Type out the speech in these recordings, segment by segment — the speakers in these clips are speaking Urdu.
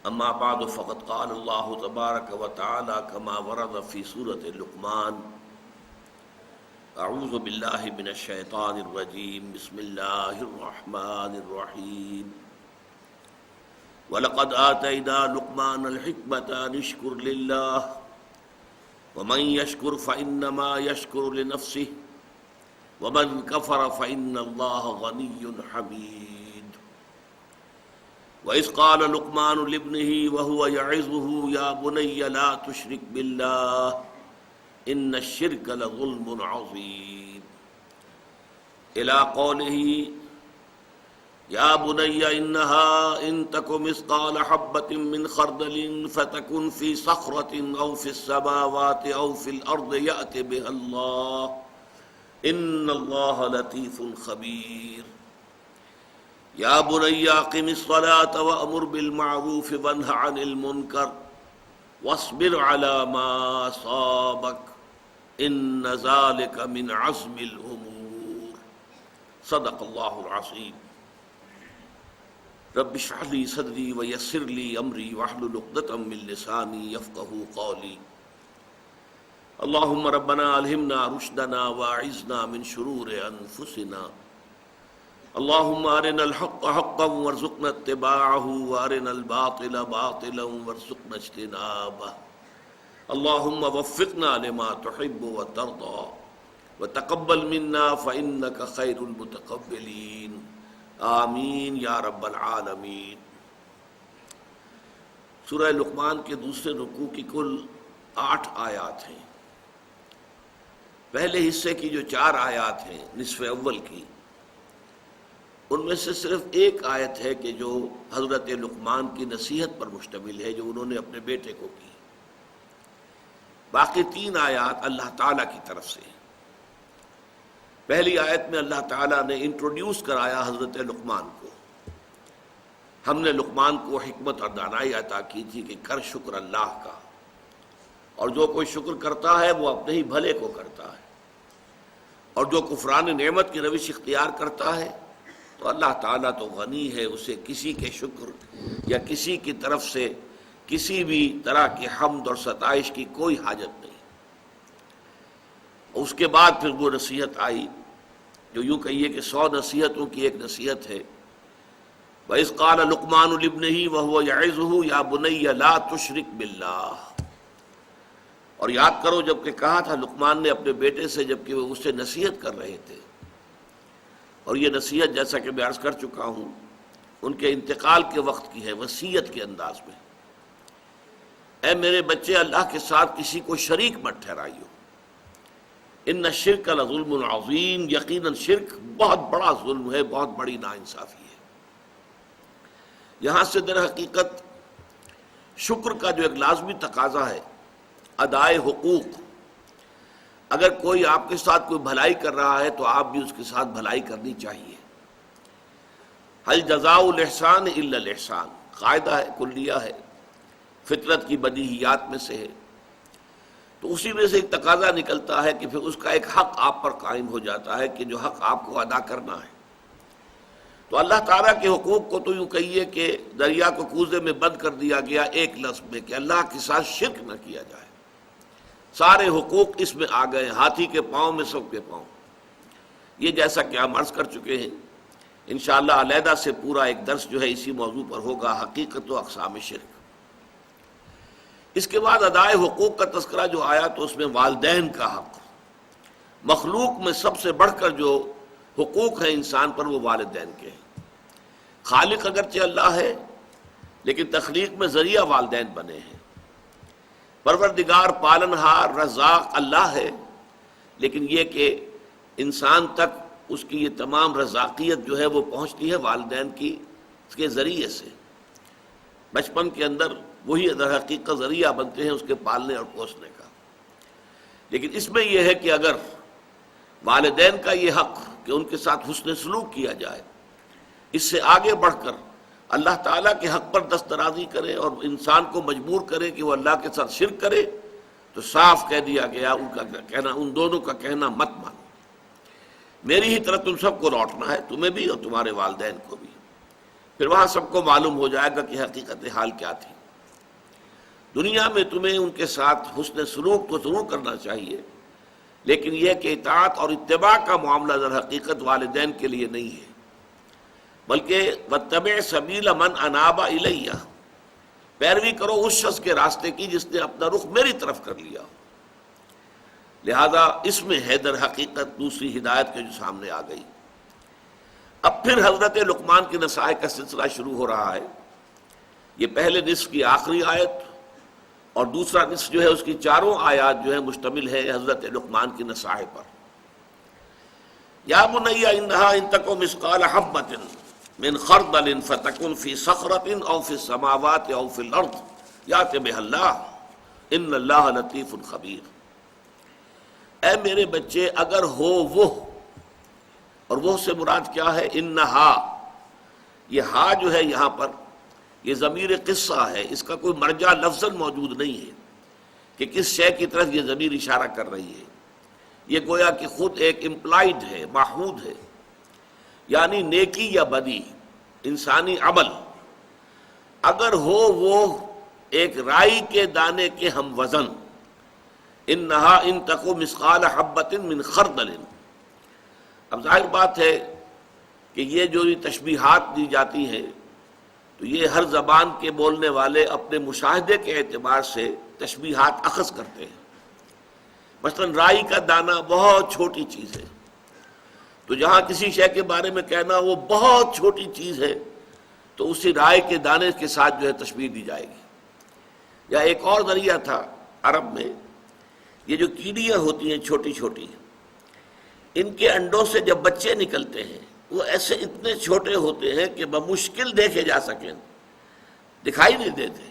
اما بعد فقد قال الله تبارك وتعالى كما ورد في سورة لقمان اعوذ بالله من الشيطان الرجيم بسم الله الرحمن الرحيم وَلَقَدْ آتَيْنَا لُقْمَانَ الْحِكْمَةَ أَنِ اشْكُرْ لِلَّهِ وَمَنْ يَشْكُرْ فَإِنَّمَا يَشْكُرُ لِنَفْسِهِ وَمَنْ كَفَرَ فَإِنَّ اللَّهَ غَنِيٌّ حَمِيدٌ وَإِذْ قَالَ لُقْمَانُ لِابْنِهِ وَهُوَ يَعِظُهُ يَا بُنَيَّ لَا تُشْرِكْ بِاللَّهِ إِنَّ الشِّرْكَ لَظُلْمٌ عَظِيمٌ إِلَى قَوْلِهِ يَا بُنَيَّ إِنَّهَا إِن تَكُ مِثْقَالَ حَبَّةٍ مِّنْ خَرْدَلٍ فَتَكُنْ فِي صَخْرَةٍ أَوْ فِي السَّمَاوَاتِ أَوْ فِي الْأَرْضِ يَأْتِ بِهَا اللَّهُ إِنَّ اللَّهَ لَطِيفٌ خَبِيرٌ یا بنی اقم الصلاة وأمر بالمعروف وانہ عن المنکر واصبر على ما أصابك ان ذلك من عزم الامور صدق اللہ العظیم رب اشرح لي صدری ویسر لي امری واحلل عقدۃ من لسانی یفقہوا قولی اللہم ربنا الہمنا رشدنا واعذنا من شرور انفسنا اللهم ارنا الحق حقا وارزقنا اتباعه وارنا الباطل باطلا وارزقنا اجتنابه اللهم وفقنا لما تحب وترضى وتقبل منا فإنك خير المتقبلين آمین یا رب العالمین۔ سورہ لقمان کے دوسرے رکوع کی کل 8 آیات ہیں۔ پہلے حصے کی جو 4 آیات ہیں نصف اول کی، ان میں سے صرف ایک آیت ہے کہ جو حضرت لقمان کی نصیحت پر مشتمل ہے جو انہوں نے اپنے بیٹے کو کی۔ باقی 3 آیات اللہ تعالیٰ کی طرف سے۔ پہلی آیت میں اللہ تعالیٰ نے انٹروڈیوس کرایا حضرت لقمان کو۔ ہم نے لقمان کو حکمت اور دانائی عطا کی تھی کہ کر شکر اللہ کا، اور جو کوئی شکر کرتا ہے وہ اپنے ہی بھلے کو کرتا ہے، اور جو کفران نعمت کی روش اختیار کرتا ہے تو اللہ تعالیٰ تو غنی ہے، اسے کسی کے شکر یا کسی کی طرف سے کسی بھی طرح کی حمد اور ستائش کی کوئی حاجت نہیں۔ اس کے بعد پھر وہ نصیحت آئی جو یوں کہیے کہ 100 نصیحتوں کی ایک نصیحت ہے۔ وَإِذْ قَالَ لُقْمَانُ لِابْنِهِ وَهُوَ يَعِظُهُ يَا بُنَيَّ لَا تُشْرِكْ بِاللَّهِ، اور یاد کرو جب کہ کہا تھا لقمان نے اپنے بیٹے سے جب کہ وہ اس سے نصیحت کر رہے تھے، اور یہ نصیحت جیسا کہ میں عرض کر چکا ہوں ان کے انتقال کے وقت کی ہے، وصیت کے انداز میں۔ اے میرے بچے، اللہ کے ساتھ کسی کو شریک مت ٹھہرائیو، ان الشرک لظلم عظیم، یقیناً شرک بہت بڑا ظلم ہے، بہت بڑی ناانصافی ہے۔ یہاں سے در حقیقت شکر کا جو ایک لازمی تقاضا ہے، ادائے حقوق، اگر کوئی آپ کے ساتھ کوئی بھلائی کر رہا ہے تو آپ بھی اس کے ساتھ بھلائی کرنی چاہیے۔ هل جزاء الاحسان الا الاحسان، قاعدہ ہے، کلیہ ہے، فطرت کی بدیہیات میں سے ہے۔ تو اسی میں سے ایک تقاضا نکلتا ہے کہ پھر اس کا ایک حق آپ پر قائم ہو جاتا ہے کہ جو حق آپ کو ادا کرنا ہے۔ تو اللہ تعالیٰ کے حقوق کو تو یوں کہیے کہ دریا کو کوزے میں بند کر دیا گیا ایک لفظ میں کہ اللہ کے ساتھ شرک نہ کیا جائے۔ سارے حقوق اس میں آ گئے، ہاتھی کے پاؤں میں سب کے پاؤں۔ یہ جیسا کہ ہم عرض کر چکے ہیں، انشاءاللہ علیحدہ سے پورا ایک درس جو ہے اسی موضوع پر ہوگا، حقیقت و اقسام شرک۔ اس کے بعد ادائے حقوق کا تذکرہ جو آیا تو اس میں والدین کا حق، مخلوق میں سب سے بڑھ کر جو حقوق ہیں انسان پر وہ والدین کے ہیں۔ خالق اگرچہ اللہ ہے لیکن تخلیق میں ذریعہ والدین بنے ہیں۔ پروردگار پالنہار رزاق اللہ ہے، لیکن یہ کہ انسان تک اس کی یہ تمام رزاقیت جو ہے وہ پہنچتی ہے والدین کی کے ذریعے سے۔ بچپن کے اندر وہی در حقیقت ذریعہ بنتے ہیں اس کے پالنے اور پوسنے کا۔ لیکن اس میں یہ ہے کہ اگر والدین کا یہ حق کہ ان کے ساتھ حسن سلوک کیا جائے، اس سے آگے بڑھ کر اللہ تعالیٰ کے حق پر دسترازی کرے اور انسان کو مجبور کرے کہ وہ اللہ کے ساتھ شرک کرے، تو صاف کہہ دیا گیا ان کا کہنا، ان دونوں کا کہنا مت مانو، میری ہی طرف تم سب کو لوٹنا ہے، تمہیں بھی اور تمہارے والدین کو بھی۔ پھر وہاں سب کو معلوم ہو جائے گا کہ حقیقت حال کیا تھی۔ دنیا میں تمہیں ان کے ساتھ حسن سلوک تو ضرور کرنا چاہیے، لیکن یہ کہ اطاعت اور اتباع کا معاملہ در حقیقت والدین کے لیے نہیں ہے، بلکہ واتبع سبیل من اناب الی، پیروی کرو اس شخص کے راستے کی جس نے اپنا رخ میری طرف کر لیا۔ لہذا اس میں ہے در حقیقت دوسری ہدایت کے جو سامنے آ گئی۔ اب پھر حضرت لقمان کی نصائح کا سلسلہ شروع ہو رہا ہے۔ یہ پہلے نصف کی آخری آیت اور دوسرا نصف جو ہے اس کی چاروں آیات جو ہے مشتمل ہے حضرت لقمان کی نصائح پر۔ یا بنی انہا ان تک مثقال حبۃ من خردل فتکن فی صخرۃ او فی السماوات او فی الارض یأت بها اللہ ان اللہ لطیف خبیر۔ اے میرے بچے، اگر ہو وہ، اور وہ سے مراد کیا ہے؟ انہا، یہ ہا جو ہے یہاں پر یہ ضمیر قصہ ہے، اس کا کوئی مرجع لفظاً موجود نہیں ہے کہ کس شے کی طرف یہ ضمیر اشارہ کر رہی ہے، یہ گویا کہ خود ایک امپلائڈ ہے، معہود ہے، یعنی نیکی یا بدی، انسانی عمل، اگر ہو وہ ایک رائی کے دانے کے ہم وزن، انہا ان تکو مثقال حبۃ من خردل۔ اب ظاہر بات ہے کہ یہ جو تشبیہات دی جاتی ہیں تو یہ ہر زبان کے بولنے والے اپنے مشاہدے کے اعتبار سے تشبیہات اخذ کرتے ہیں۔ مثلا رائی کا دانہ بہت چھوٹی چیز ہے، تو جہاں کسی شے کے بارے میں کہنا وہ بہت چھوٹی چیز ہے تو اسی رائی کے دانے کے ساتھ جو ہے تشبیہ دی جائے گی۔ یا ایک اور ذریعہ تھا عرب میں، یہ جو کیڑیاں ہوتی ہیں چھوٹی چھوٹی، ان کے انڈوں سے جب بچے نکلتے ہیں وہ ایسے اتنے چھوٹے ہوتے ہیں کہ بمشکل دیکھے جا سکیں، دکھائی نہیں دیتے،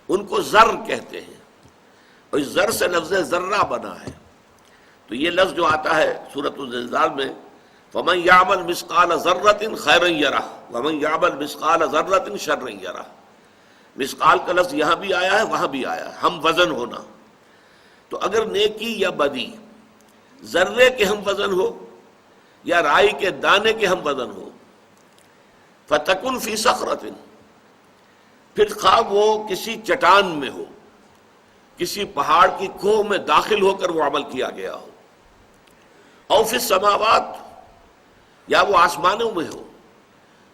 ان کو ذر کہتے ہیں، اور اس ذر سے لفظ ذرہ بنا ہے۔ تو یہ لفظ جو آتا ہے سورۃ الزلزال میں، فَمَنْ يَعْمَلْ مِثْقَالَ ذَرَّةٍ خَيْرًا يَرَهُ وَمَنْ يَعْمَلْ مِثْقَالَ ذَرَّةٍ شَرًّا يَرَهُ۔ مثقال کا لفظ یہاں بھی آیا ہے وہاں بھی آیا ہے، ہم وزن ہونا۔ تو اگر نیکی یا بدی ذرے کے ہم وزن ہو یا رائی کے دانے کے ہم وزن ہو، فَتَكُنْ فِي صَخْرَةٍ، پھر خواہ وہ کسی چٹان میں ہو، کسی پہاڑ کی کوہ میں داخل ہو کر وہ عمل کیا گیا ہو، او فی السماوات، یا وہ آسمانوں میں ہو،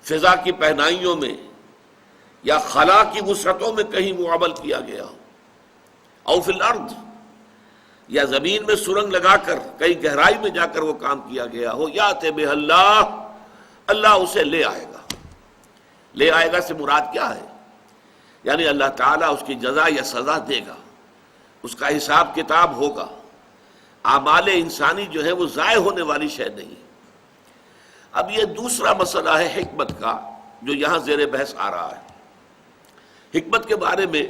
فضا کی پہنائیوں میں یا خلا کی وسعتوں میں کہیں وہ عمل کیا گیا ہو، او فی الارض، یا زمین میں سرنگ لگا کر کئی گہرائی میں جا کر وہ کام کیا گیا ہو، یأت بہ اللہ، اللہ اسے لے آئے گا۔ لے آئے گا سے مراد کیا ہے؟ یعنی اللہ تعالیٰ اس کی جزا یا سزا دے گا، اس کا حساب کتاب ہوگا۔ اعمال انسانی جو ہے وہ ضائع ہونے والی شے نہیں۔ اب یہ دوسرا مسئلہ ہے حکمت کا جو یہاں زیر بحث آ رہا ہے۔ حکمت کے بارے میں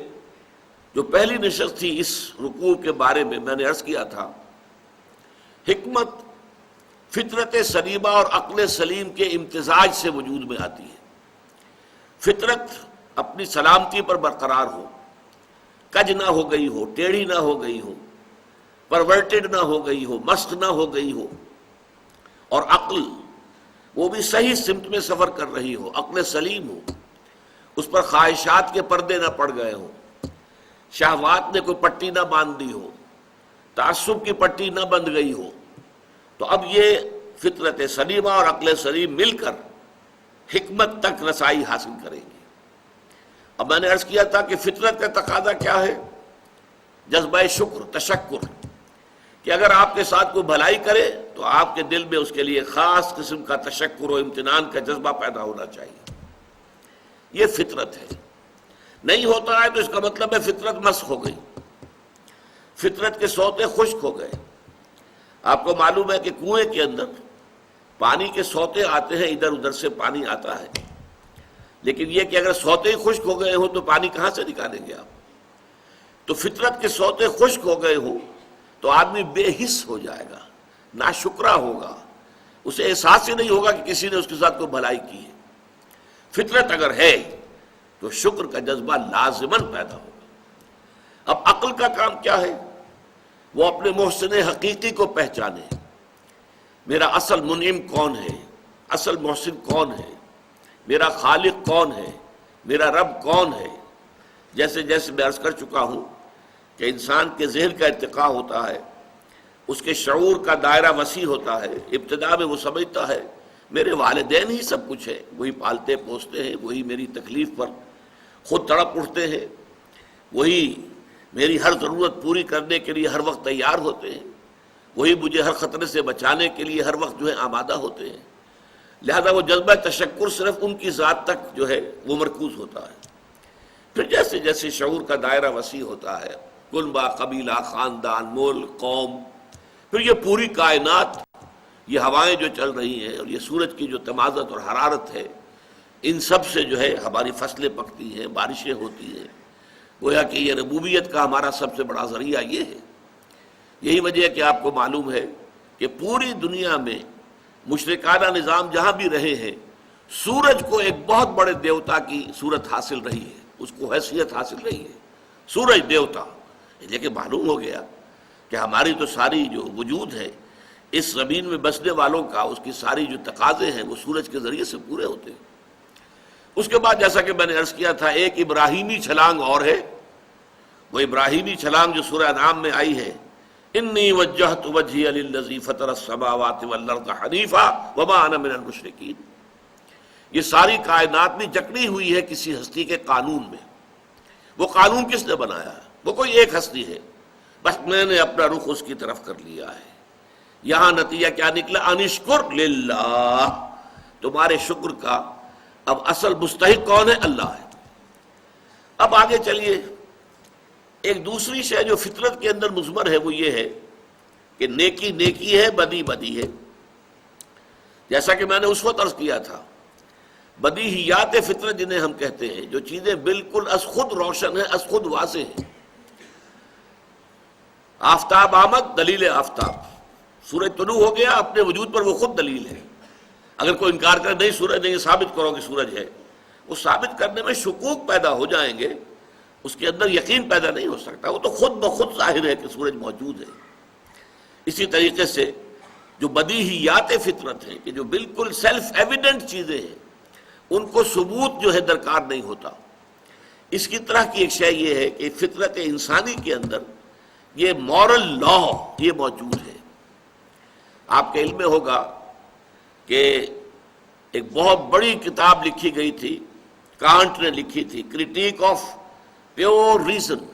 جو پہلی نشست تھی اس رکوع کے بارے میں نے عرض کیا تھا، حکمت فطرت سلیمہ اور عقل سلیم کے امتزاج سے وجود میں آتی ہے۔ فطرت اپنی سلامتی پر برقرار ہو، کج نہ ہو گئی ہو، ٹیڑھی نہ ہو گئی ہو، پرورٹڈ نہ ہو گئی ہو، مسخ نہ ہو گئی ہو، اور عقل وہ بھی صحیح سمت میں سفر کر رہی ہو، عقل سلیم ہو، اس پر خواہشات کے پردے نہ پڑ گئے ہوں، شہوات نے کوئی پٹی نہ باندھ دی ہو، تعصب کی پٹی نہ بندھ گئی ہو، تو اب یہ فطرت سلیمہ اور عقل سلیم مل کر حکمت تک رسائی حاصل کریں گے۔ اب میں نے عرض کیا تھا کہ فطرت کا تقاضا کیا ہے؟ جذبہ شکر، تشکر، کہ اگر آپ کے ساتھ کوئی بھلائی کرے تو آپ کے دل میں اس کے لیے خاص قسم کا تشکر و امتنان کا جذبہ پیدا ہونا چاہیے۔ یہ فطرت ہے۔ نہیں ہوتا ہے تو اس کا مطلب ہے فطرت مسخ ہو گئی، فطرت کے سوتے خشک ہو گئے۔ آپ کو معلوم ہے کہ کنویں کے اندر پانی کے سوتے آتے ہیں، ادھر ادھر سے پانی آتا ہے، لیکن یہ کہ اگر سوتے ہی خشک ہو گئے ہوں تو پانی کہاں سے نکالیں گے آپ؟ تو فطرت کے سوتے خشک ہو گئے ہوں تو آدمی بے حس ہو جائے گا، ناشکرا ہوگا، اسے احساس ہی نہیں ہوگا کہ کسی نے اس کے ساتھ کوئی بھلائی کی ہے۔ فطرت اگر ہے تو شکر کا جذبہ لازماً پیدا ہوگا۔ اب عقل کا کام کیا ہے؟ وہ اپنے محسن حقیقی کو پہچانے، میرا اصل منعم کون ہے، اصل محسن کون ہے، میرا خالق کون ہے، میرا رب کون ہے۔ جیسے جیسے میں عرض کر چکا ہوں کہ انسان کے ذہن کا ارتقاء ہوتا ہے، اس کے شعور کا دائرہ وسیع ہوتا ہے، ابتدا میں وہ سمجھتا ہے میرے والدین ہی سب کچھ ہے، وہی پالتے پوستے ہیں، وہی میری تکلیف پر خود تڑپ اٹھتے ہیں، وہی میری ہر ضرورت پوری کرنے کے لیے ہر وقت تیار ہوتے ہیں، وہی مجھے ہر خطرے سے بچانے کے لیے ہر وقت آمادہ ہوتے ہیں۔ لہذا وہ جذبہ تشکر صرف ان کی ذات تک وہ مرکوز ہوتا ہے۔ پھر جیسے جیسے شعور کا دائرہ وسیع ہوتا ہے، کنبہ، قبیلہ، خاندان، ملک، قوم، پھر یہ پوری کائنات، یہ ہوائیں جو چل رہی ہیں اور یہ سورج کی جو تمازت اور حرارت ہے، ان سب سے ہماری فصلیں پکتی ہیں، بارشیں ہوتی ہیں۔ گویا کہ یہ ربوبیت کا ہمارا سب سے بڑا ذریعہ یہ ہے۔ یہی وجہ ہے کہ آپ کو معلوم ہے کہ پوری دنیا میں مشرکانہ نظام جہاں بھی رہے ہیں، سورج کو ایک بہت بڑے دیوتا کی صورت حاصل رہی ہے، اس کو حیثیت حاصل رہی ہے، سورج دیوتا۔ لیکن معلوم ہو گیا کہ ہماری تو ساری جو وجود ہے اس زمین میں بسنے والوں کا، اس کی ساری جو تقاضے ہیں وہ سورج کے ذریعے سے پورے ہوتے ہیں۔ اس کے بعد جیسا کہ میں نے عرض کیا تھا، ایک ابراہیمی چھلانگ اور ہے، وہ ابراہیمی چھلانگ جو سورہ انعام میں آئی ہے، انی وجہت وجہی للذی فطر السماوات والارض حنیفا وما انا من المشرکین۔ یہ ساری کائنات بھی جکڑی ہوئی ہے کسی ہستی کے قانون میں۔ وہ قانون کس نے بنایا ہے؟ وہ کوئی ایک ہستی ہے، بس میں نے اپنا رخ اس کی طرف کر لیا ہے۔ یہاں نتیجہ کیا نکلا؟ انشکر للہ، تمہارے شکر کا اب اصل مستحق کون ہے؟ اللہ ہے۔ اب آگے چلیے، ایک دوسری شے جو فطرت کے اندر مضمر ہے وہ یہ ہے کہ نیکی نیکی ہے، بدی بدی ہے۔ جیسا کہ میں نے اس وقت عرض کیا تھا، بدیہیات فطرت جنہیں ہم کہتے ہیں، جو چیزیں بالکل از خود روشن ہیں، از خود واضح ہیں۔ آفتاب آمد، دلیل آفتاب، سورج طلوع ہو گیا، اپنے وجود پر وہ خود دلیل ہے۔ اگر کوئی انکار کرے نہیں سورج نہیں، ثابت کرو کہ سورج ہے، وہ ثابت کرنے میں شکوک پیدا ہو جائیں گے، اس کے اندر یقین پیدا نہیں ہو سکتا، وہ تو خود بخود ظاہر ہے کہ سورج موجود ہے۔ اسی طریقے سے جو بدیہیات فطرت ہیں، کہ جو بالکل سیلف ایویڈنٹ چیزیں ہیں، ان کو ثبوت درکار نہیں ہوتا۔ اس کی طرح کی ایک شے یہ ہے کہ فطرت انسانی کے اندر یہ مورل لا یہ موجود ہے۔ آپ کے علم میں ہوگا کہ ایک بہت بڑی کتاب لکھی گئی تھی، کانٹ نے لکھی تھی، کرٹیک آف پیور ریزن،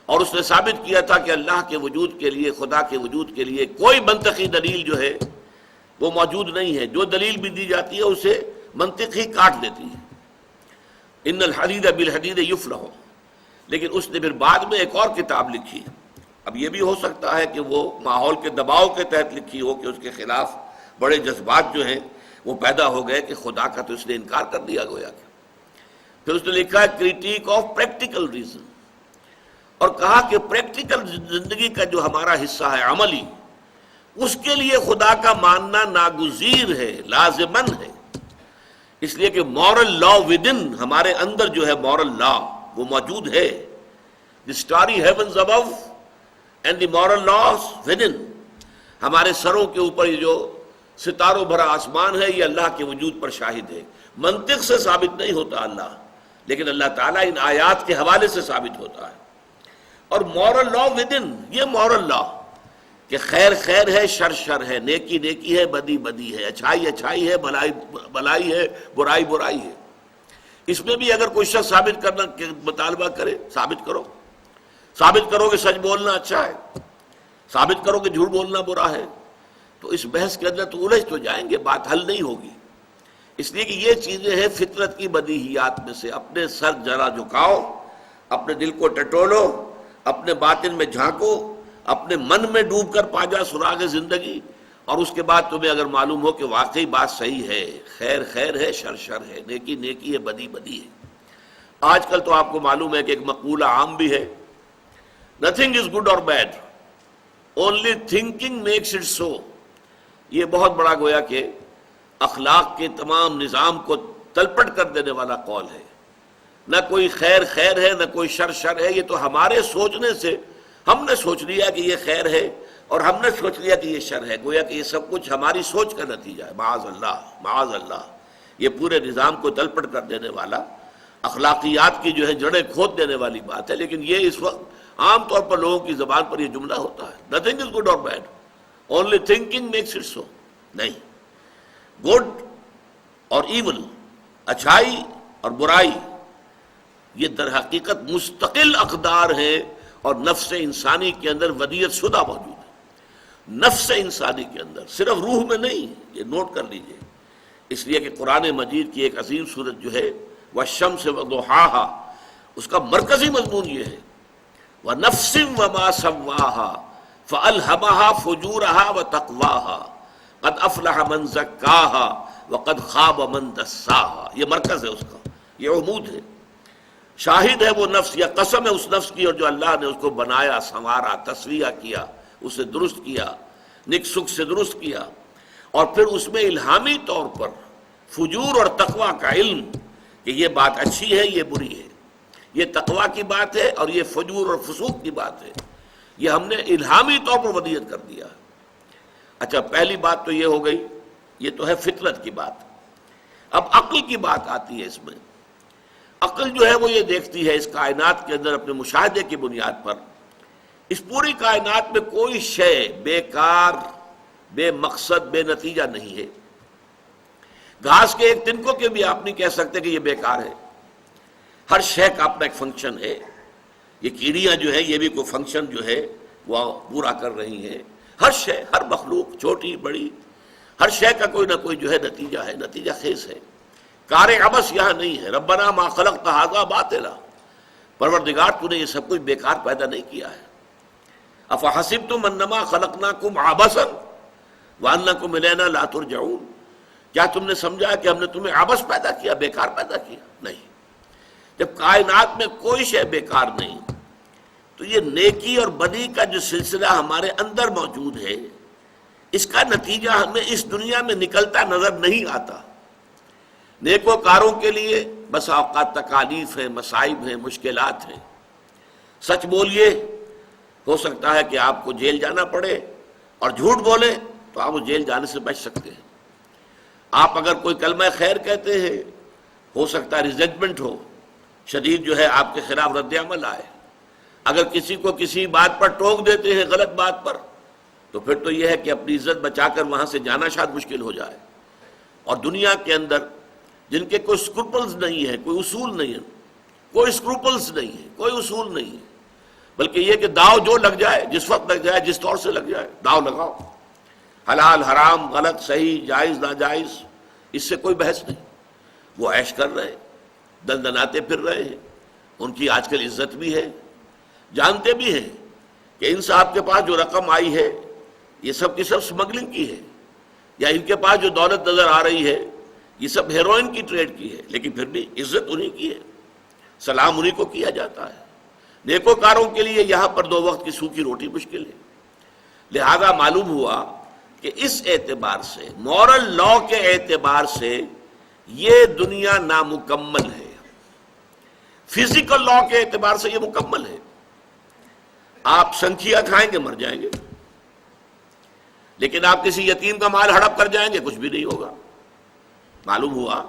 اور اس نے ثابت کیا تھا کہ اللہ کے وجود کے لیے، خدا کے وجود کے لیے کوئی منطقی دلیل وہ موجود نہیں ہے۔ جو دلیل بھی دی جاتی ہے اسے منطق ہی کاٹ دیتی ہے۔ ان الحدید بالحدید یفلح، لیکن اس نے پھر بعد میں ایک اور کتاب لکھی۔ اب یہ بھی ہو سکتا ہے کہ وہ ماحول کے دباؤ کے تحت لکھی ہو کہ اس کے خلاف بڑے جذبات وہ پیدا ہو گئے کہ خدا کا تو اس نے انکار کر دیا گویا کہ۔ پھر اس نے لکھا ہے کرٹیک آف پریکٹیکل ریزن، اور کہا کہ پریکٹیکل زندگی کا جو ہمارا حصہ ہے عملی، اس کے لیے خدا کا ماننا ناگزیر ہے، لازمن ہے، اس لیے کہ مورل لا ودن، ہمارے اندر مورل لا وہ موجود ہے۔ The starry heavens above and the moral laws within, ہمارے سروں کے اوپر یہ جو ستاروں بھرا آسمان ہے، یہ اللہ کے وجود پر شاہد ہے۔ منطق سے ثابت نہیں ہوتا اللہ، لیکن اللہ تعالیٰ ان آیات کے حوالے سے ثابت ہوتا ہے۔ اور مورل لا ودن، یہ مورل لا کہ خیر خیر ہے، شر شر ہے، نیکی نیکی ہے، بدی بدی ہے، اچھائی اچھائی ہے، بھلائی بھلائی ہے، برائی برائی ہے۔ اس میں بھی اگر کوئی شخص ثابت کرنا مطالبہ کرے، ثابت کرو، ثابت کرو کہ سچ بولنا اچھا ہے، ثابت کرو کہ جھوٹ بولنا برا ہے، تو اس بحث کے اندر تو الجھ تو جائیں گے، بات حل نہیں ہوگی۔ اس لیے کہ یہ چیزیں ہیں فطرت کی بدیہیات میں سے۔ اپنے سر ذرا جھکاؤ، اپنے دل کو ٹٹولو، اپنے باطن میں جھانکو، اپنے من میں ڈوب کر پا جا سراغ زندگی، اور اس کے بعد تمہیں اگر معلوم ہو کہ واقعی بات صحیح ہے، خیر خیر ہے، شر شر ہے، نیکی نیکی ہے، بدی بدی ہے۔ آج کل تو آپ کو معلوم ہے کہ ایک مقولہ عام بھی ہے، nothing is good or bad, only thinking makes it so۔ یہ بہت بڑا گویا کہ اخلاق کے تمام نظام کو تلپٹ کر دینے والا قول ہے۔ نہ کوئی خیر خیر ہے، نہ کوئی شر شر ہے، یہ تو ہمارے سوچنے سے ہم نے سوچ لیا کہ یہ خیر ہے، اور ہم نے سوچ لیا کہ یہ شر ہے۔ گویا کہ یہ سب کچھ ہماری سوچ کا نتیجہ ہے، معاذ اللہ معاذ اللہ۔ یہ پورے نظام کو تلپٹ کر دینے والا، اخلاقیات کی جو ہے جڑیں کھود دینے والی بات ہے. لیکن یہ اس وقت عام طور پر لوگوں کی زبان پر یہ جملہ ہوتا ہے، nothing is good or bad, only thinking makes it so. نہیں، گڈ اور ایول، اچھائی اور برائی، یہ در حقیقت مستقل اقدار ہیں اور نفس انسانی کے اندر ودیعت شدہ موجود ہے. نفس انسانی کے اندر، صرف روح میں نہیں، یہ نوٹ کر لیجئے. اس لیے کہ قرآن مجید کی ایک عظیم سورت جو ہے والشمس وضحاها، اس کا مرکزی مضمون یہ ہے وَنَفْسٍ وَمَا سَوَّاهَا فَأَلْهَمَهَا فُجُورَهَا وَتَقْوَاهَا قَدْ أَفْلَحَ مَنْ زَكَّاهَا وَقَدْ خَابَ مَنْ دَسَّاهَا. یہ مرکز ہے اس کا، یہ عمود ہے. شاہد ہے وہ نفس، یا قسم ہے اس نفس کی، اور جو اللہ نے اس کو بنایا، سنوارا، تصفیہ کیا، اسے درست کیا، نک سکھ سے درست کیا، اور پھر اس میں الہامی طور پر فجور اور تقوی کا علم کہ یہ بات اچھی ہے، یہ بری ہے، یہ تقوی کی بات ہے اور یہ فجور اور فسوق کی بات ہے. یہ ہم نے الہامی طور پر ودیعت کر دیا. اچھا، پہلی بات تو یہ ہو گئی، یہ تو ہے فطرت کی بات. اب عقل کی بات آتی ہے. اس میں عقل جو ہے وہ یہ دیکھتی ہے اس کائنات کے اندر اپنے مشاہدے کی بنیاد پر اس پوری کائنات میں کوئی شے بیکار، بے مقصد، بے نتیجہ نہیں ہے. گھاس کے ایک تنکوں کے بھی آپ نہیں کہہ سکتے کہ یہ بیکار ہے. ہر شے کا اپنا ایک فنکشن ہے. یہ کیڑیاں جو ہیں یہ بھی کوئی فنکشن جو ہے وہ پورا کر رہی ہیں. ہر شے، ہر مخلوق، چھوٹی بڑی، ہر شے کا کوئی نہ کوئی جو ہے نتیجہ ہے، نتیجہ خیز ہے. کار عبث یہاں نہیں ہے. ربنا ما خلقت ھذا باطلا، پروردگار تو نے یہ سب کچھ بیکار پیدا نہیں کیا ہے. افحسبتم انما خلقناکم عبثا وانکم الینا لا ترجعون، کیا تم نے سمجھا کہ ہم نے تمہیں عبث پیدا کیا، بیکار پیدا کیا؟ نہیں. جب کائنات میں کوئی شے بیکار نہیں تو یہ نیکی اور بدی کا جو سلسلہ ہمارے اندر موجود ہے اس کا نتیجہ ہمیں اس دنیا میں نکلتا نظر نہیں آتا. نیکوکاروں کے لیے بس اوقات تکالیف ہیں، مصائب ہیں، مشکلات ہیں. سچ بولیے، ہو سکتا ہے کہ آپ کو جیل جانا پڑے، اور جھوٹ بولے تو آپ اس جیل جانے سے بچ سکتے ہیں. آپ اگر کوئی کلمہ خیر کہتے ہیں ہو سکتا ہے ریزنٹمنٹ ہو، شدید جو ہے آپ کے خلاف رد عمل آئے. اگر کسی کو کسی بات پر ٹوک دیتے ہیں، غلط بات پر، تو پھر تو یہ ہے کہ اپنی عزت بچا کر وہاں سے جانا شاید مشکل ہو جائے. اور دنیا کے اندر جن کے کوئی اسکروپلز نہیں ہے، کوئی اصول نہیں ہے، کوئی اسکروپلز نہیں ہے، کوئی اصول نہیں ہے، بلکہ یہ کہ داؤ جو لگ جائے، جس وقت لگ جائے، جس طور سے لگ جائے، داؤ لگاؤ. حلال حرام، غلط صحیح، جائز ناجائز، اس سے کوئی بحث نہیں. وہ عیش کر رہے ہیں، دندناتے پھر رہے ہیں. ان کی آج کل عزت بھی ہے. جانتے بھی ہیں کہ ان صاحب کے پاس جو رقم آئی ہے یہ سب کی سب سمگلنگ کی ہے، یا ان کے پاس جو دولت نظر آ رہی ہے یہ سب ہیروئن کی ٹریڈ کی ہے. لیکن پھر بھی عزت انہی کی ہے، سلام انہی کو کیا جاتا ہے. نیکوکاروں کے لیے یہاں پر 2 وقت کی سوکھی روٹی مشکل ہے. لہذا معلوم ہوا کہ اس اعتبار سے، مورل لا کے اعتبار سے یہ دنیا نامکمل ہے. فزیکل لا کے اعتبار سے یہ مکمل ہے. آپ سنکھیا کھائیں گے مر جائیں گے، لیکن آپ کسی یتیم کا مال ہڑپ کر جائیں گے کچھ بھی نہیں ہوگا. معلوم ہوا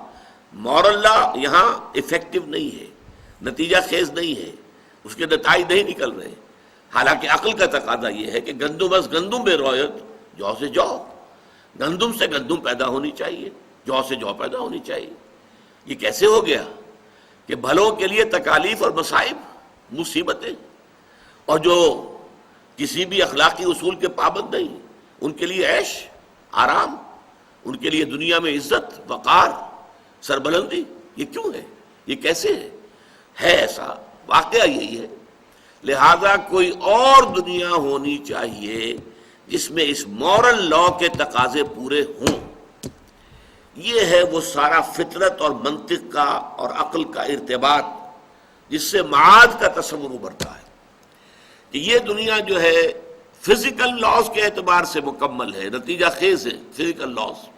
مورل لا یہاں افیکٹو نہیں ہے، نتیجہ خیز نہیں ہے، اس کے نتائج نہیں نکل رہے. حالانکہ عقل کا تقاضا یہ ہے کہ گندم از گندم بے رویت، جو سے جو، گندم سے گندم پیدا ہونی چاہیے، جو سے جو پیدا ہونی چاہیے. یہ کیسے ہو گیا کہ بھلوں کے لیے تکالیف اور مصائب، مصیبتیں، اور جو کسی بھی اخلاقی اصول کے پابند نہیں ان کے لیے عیش آرام، ان کے لیے دنیا میں عزت، وقار، سربلندی. یہ کیوں ہے؟ یہ کیسے ہے ایسا؟ واقعہ یہی ہے. لہذا کوئی اور دنیا ہونی چاہیے جس میں اس مورل لا کے تقاضے پورے ہوں. یہ ہے وہ سارا فطرت اور منطق کا اور عقل کا ارتباط جس سے معاد کا تصور ابھرتا ہے کہ یہ دنیا جو ہے فزیکل لاز کے اعتبار سے مکمل ہے، نتیجہ خیز ہے. فزیکل لاز،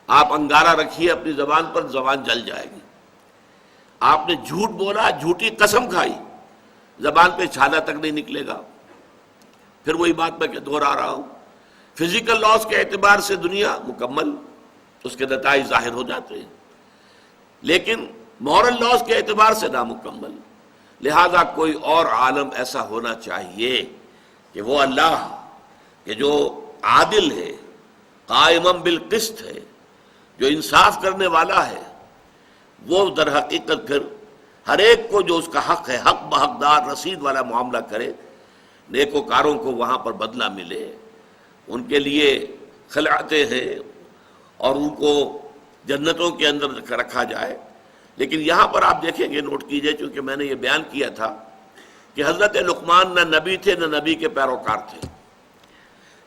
آپ انگارہ رکھیے اپنی زبان پر، زبان جل جائے گی. آپ نے جھوٹ بولا، جھوٹی قسم کھائی، زبان پہ چھالا تک نہیں نکلے گا. پھر وہی بات میں دہرا رہا ہوں، فزیکل لاز کے اعتبار سے دنیا مکمل، اس کے نتائج ظاہر ہو جاتے ہیں. لیکن مورل لاز کے اعتبار سے نامکمل. لہذا کوئی اور عالم ایسا ہونا چاہیے کہ وہ اللہ کہ جو عادل ہے، قائم بالقسط ہے، جو انصاف کرنے والا ہے، وہ در حقیقت پھر ہر ایک کو جو اس کا حق ہے حق بحقدار رسید والا معاملہ کرے، نیکوکاروں کو وہاں پر بدلہ ملے، ان کے لیے خلعتیں ہیں اور ان کو جنتوں کے اندر رکھا جائے. لیکن یہاں پر آپ دیکھیں گے، نوٹ کیجئے، چونکہ میں نے یہ بیان کیا تھا کہ حضرت لقمان نہ نبی تھے نہ نبی کے پیروکار تھے،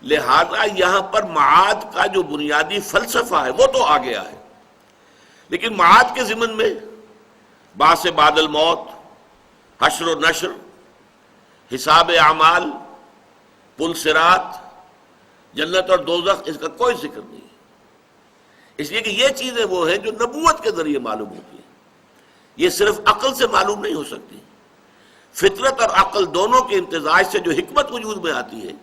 لہذا یہاں پر معاد کا جو بنیادی فلسفہ ہے وہ تو آ گیا ہے، لیکن معاد کے ضمن میں بعث بعد الموت، حشر و نشر، حساب اعمال، پل صراط، جنت اور دوزخ، اس کا کوئی ذکر نہیں. اس لیے کہ یہ چیزیں وہ ہیں جو نبوت کے ذریعے معلوم ہوتی ہیں، یہ صرف عقل سے معلوم نہیں ہو سکتی. فطرت اور عقل دونوں کے امتزاج سے جو حکمت وجود میں آتی ہے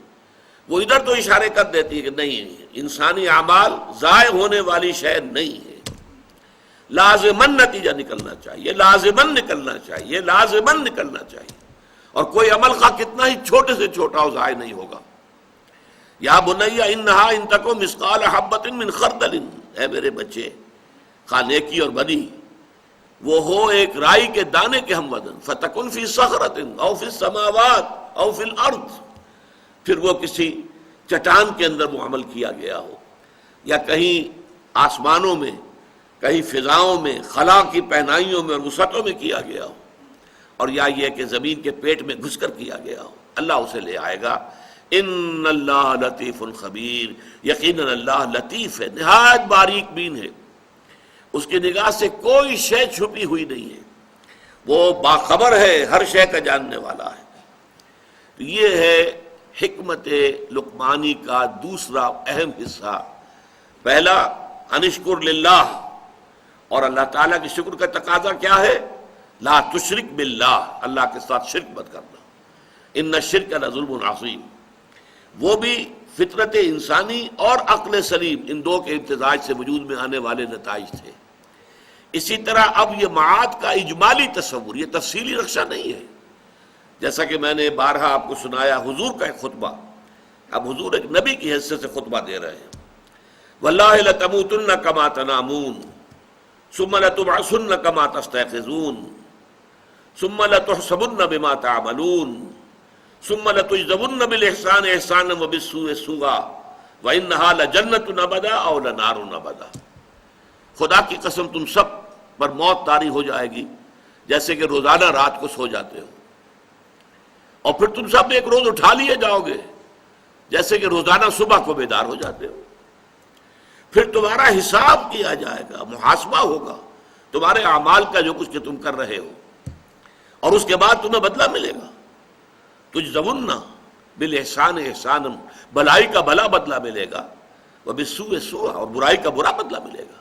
وہ ادھر تو اشارے کر دیتی ہے کہ نہیں، انسانی اعمال ضائع ہونے والی شے نہیں ہے، لازماً نتیجہ نکلنا چاہیے، لازماً نکلنا چاہیے، لازماً نکلنا چاہیے، اور کوئی عمل خواہ کتنا ہی چھوٹے سے چھوٹا ہو ضائع نہیں ہوگا. یا بنی انہا ان تکو مثقال حبۃ من خردل، اے میرے بچے، خواہ نیکی اور بدی وہ ہو ایک رائی کے دانے کے ہم وزن، فتکن فی صخرۃ او فی السماوات او فی الارض، پھر وہ کسی چٹان کے اندر وہ عمل کیا گیا ہو، یا کہیں آسمانوں میں، کہیں فضاؤں میں، خلا کی پہنائیوں میں اور وسعتوں میں کیا گیا ہو، اور یا یہ کہ زمین کے پیٹ میں گھس کر کیا گیا ہو، اللہ اسے لے آئے گا. ان اللہ لطیف خبیر، یقیناً اللہ لطیف ہے، نہایت باریک بین ہے، اس کی نگاہ سے کوئی شے چھپی ہوئی نہیں ہے، وہ باخبر ہے، ہر شے کا جاننے والا ہے. یہ ہے حکمت لقمانی کا دوسرا اہم حصہ. پہلا انشکر للہ، اور اللہ تعالیٰ کی شکر کا تقاضا کیا ہے؟ لا تشرک باللہ، اللہ کے ساتھ شرک مت کرنا، ان الشرک لظلم عظیم. وہ بھی فطرت انسانی اور عقل سلیم، ان دو کے امتزاج سے وجود میں آنے والے نتائج تھے. اسی طرح اب یہ معاد کا اجمالی تصور، یہ تفصیلی نقشہ نہیں ہے، جیسا کہ میں نے بارہا آپ کو سنایا حضور کا ایک خطبہ. اب حضور ایک نبی کی حیثیت سے خطبہ دے رہے ہیں. واللہ لتموتن کما تنامون ثم لتبعثن کما تستيقظون ثم لتحسبن بما تعملون ثم لتجزون بالاحسان احسانا وبالسوء سوءا وانها لجنة ابدا او لنار ابدا. خدا کی قسم تم سب پر موت طاری ہو جائے گی جیسے کہ روزانہ رات کو سو جاتے ہو، اور پھر تم سب ایک روز اٹھا لیے جاؤ گے جیسے کہ روزانہ صبح کو بیدار ہو جاتے ہو. پھر تمہارا حساب کیا جائے گا، محاسبہ ہوگا تمہارے اعمال کا جو کچھ کہ تم کر رہے ہو، اور اس کے بعد تمہیں بدلہ ملے گا. تجزون بالاحسان احسانا، بھلائی کا بھلا بدلہ ملے گا، وبالسوء سوء، اور برائی کا برا بدلہ ملے گا.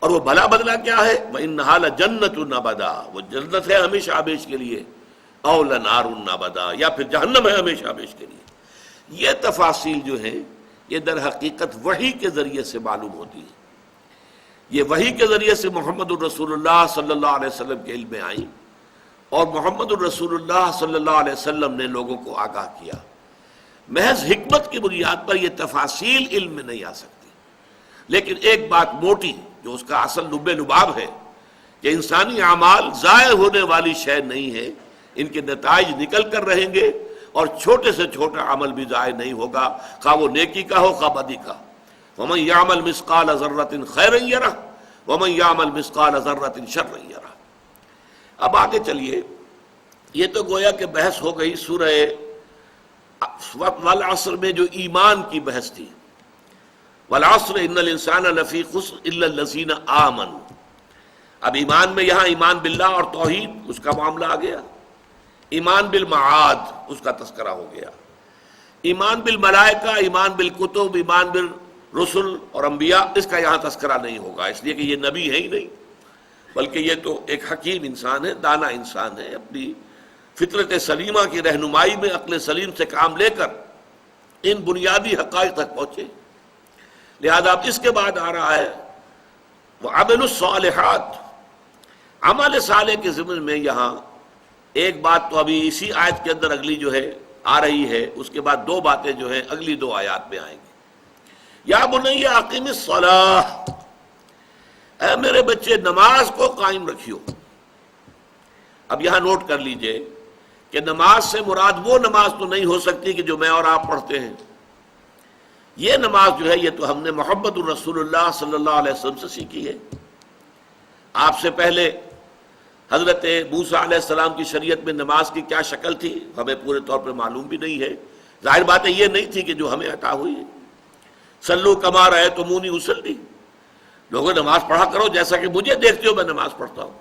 اور وہ بھلا بدلہ کیا ہے؟ وَإِنَّهَا لَجَنَّةٌ أَبَدًا، وہ جنت ہے ہمیشہ ہمیش کے لیے، او لَنَارٌ أَبَدًا، یا پھر جہنم ہے ہمیشہ ہمیش کے لیے. یہ تفاصیل جو ہیں یہ در حقیقت وحی کے ذریعے سے معلوم ہوتی ہے. یہ وحی کے ذریعے سے محمد الرسول اللہ صلی اللہ علیہ وسلم کے علم میں آئیں، اور محمد الرسول اللہ صلی اللہ علیہ وسلم نے لوگوں کو آگاہ کیا. محض حکمت کی بنیاد پر یہ تفاصیل علم میں نہیں آ سکتی، لیکن ایک بات موٹی جو اس کا اصل لب لباب ہے کہ انسانی اعمال ضائع ہونے والی شے نہیں ہے، ان کے نتائج نکل کر رہیں گے، اور چھوٹے سے چھوٹا عمل بھی ضائع نہیں ہوگا، خواہ وہ نیکی کا ہو خواہ بدی کا. وَمَن يَعْمَلْ مِثْقَالَ ذَرَّةٍ خَيْرًا يَرَهُ وَمَن يَعْمَلْ مِثْقَالَ ذَرَّةٍ شَرًّا يَرَهُ. اب آگے چلیے، یہ تو گویا کہ بحث ہو گئی سورہ والعصر میں جو ایمان کی بحث تھی. والعصر ان الانسان لفی خسر الا الذین آمنوا. اب ایمان میں یہاں ایمان باللہ اور توحید اس کا معاملہ آ گیا، ایمان بالمعاد اس کا تذکرہ ہو گیا، ایمان بالملائکہ، ایمان بالکتب، ایمان بالرسل اور انبیاء، اس کا یہاں تذکرہ نہیں ہوگا، اس لیے کہ یہ نبی ہے ہی نہیں، بلکہ یہ تو ایک حکیم انسان ہے، دانا انسان ہے، اپنی فطرت سلیمہ کی رہنمائی میں عقل سلیم سے کام لے کر ان بنیادی حقائق تک پہنچے. لہذا اب اس کے بعد آ رہا ہے وَعَمِلُوا الصَّالِحَاتِ، عمل صالح کے ضمن میں یہاں ایک بات تو ابھی اسی آیت کے اندر اگلی جو ہے آ رہی ہے، اس کے بعد دو باتیں جو ہیں اگلی دو آیات میں آئیں گی۔ یا بنی اقیم الصلاۃ، اے میرے بچے نماز کو قائم رکھیو۔ اب یہاں نوٹ کر لیجئے کہ نماز سے مراد وہ نماز تو نہیں ہو سکتی کہ جو میں اور آپ پڑھتے ہیں۔ یہ نماز جو ہے یہ تو ہم نے محمد الرسول اللہ صلی اللہ علیہ وسلم سے سیکھی ہے۔ آپ سے پہلے حضرت موسیٰ علیہ السلام کی شریعت میں نماز کی کیا شکل تھی ہمیں پورے طور پر معلوم بھی نہیں ہے۔ ظاہر بات ہے یہ نہیں تھی کہ جو ہمیں عطا ہوئی ہے۔ صلو کما رأیتمونی اصلی، لوگوں نماز پڑھا کرو جیسا کہ مجھے دیکھتے ہو میں نماز پڑھتا ہوں۔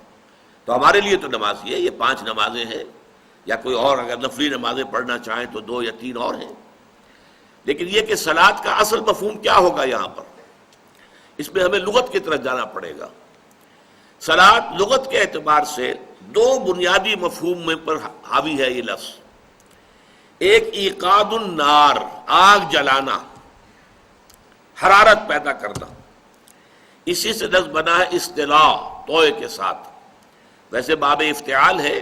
تو ہمارے لیے تو نماز یہ 5 نمازیں ہیں، یا کوئی اور اگر نفلی نمازیں پڑھنا چاہیں تو 2 یا 3 اور ہیں۔ لیکن یہ کہ صلاۃ کا اصل مفہوم کیا ہوگا یہاں پر، اس میں ہمیں لغت کی طرف جانا پڑے گا۔ صلاۃ لغت کے اعتبار سے 2 بنیادی مفہوم میں پر حاوی ہے یہ لفظ۔ ایک ایقاد النار، آگ جلانا، حرارت پیدا کرنا، اسی سے لفظ بنا ہے اصطلاح توئے کے ساتھ۔ ویسے باب افتعال ہے